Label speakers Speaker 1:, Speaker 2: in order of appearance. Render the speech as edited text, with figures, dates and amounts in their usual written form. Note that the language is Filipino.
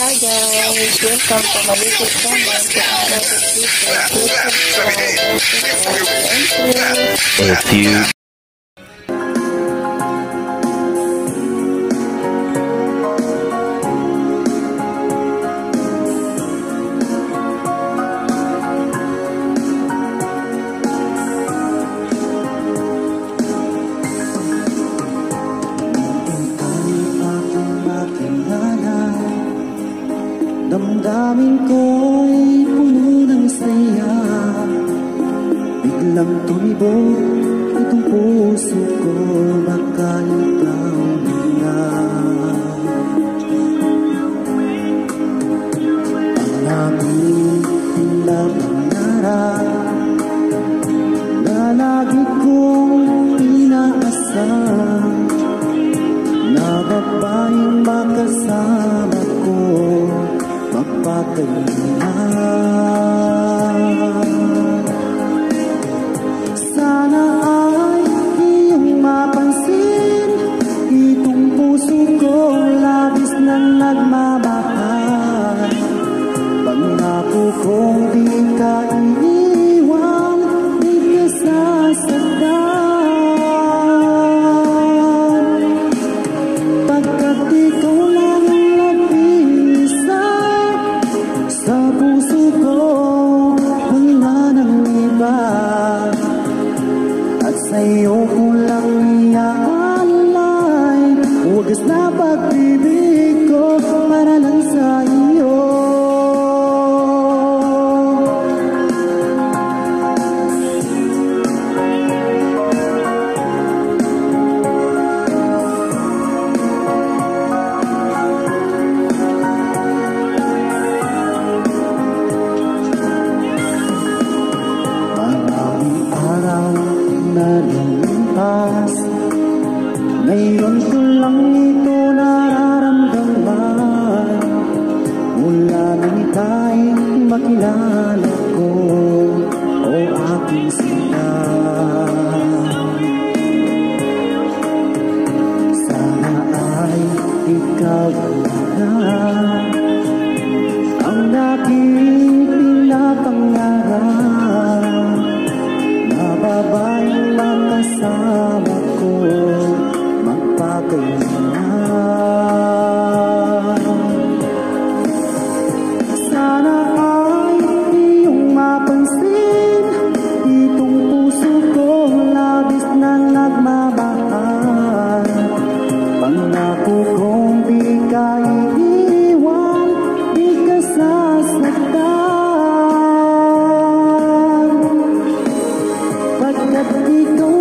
Speaker 1: Hi guys, welcome to my YouTube channel.
Speaker 2: A few
Speaker 3: damdamin ko'y puno ng saya. Biglang tumibok itong puso ko, baka ikaw na. Ang aming pinapangarap na lagi kong inaasam, na babaeng makasama ko magpakailan. Sana ay iyong mapansin itong puso kong labis na nagmamahal. Pangako kong di ka iniwan, di ka sasaktan, pagkat ikaw lang ang nag-iisa sa puso ko, wala nang iba. At sa'yo ko lang iaalay wagas na pag-ibig ko para lang sa iyo. Nalilipas, ngayon ko lang ito nararamdaman. Mula nang ika'y makilala ko, o aking sinta. Sana ay ikaw na ang aking pinapangarap, na babaeng makasama ko magpakailan. Sana ay iyong mapansin itong puso ko labis na nagmamahal. Pangako kong di ka iiwan, di ka sasaktan, pagkat ikaw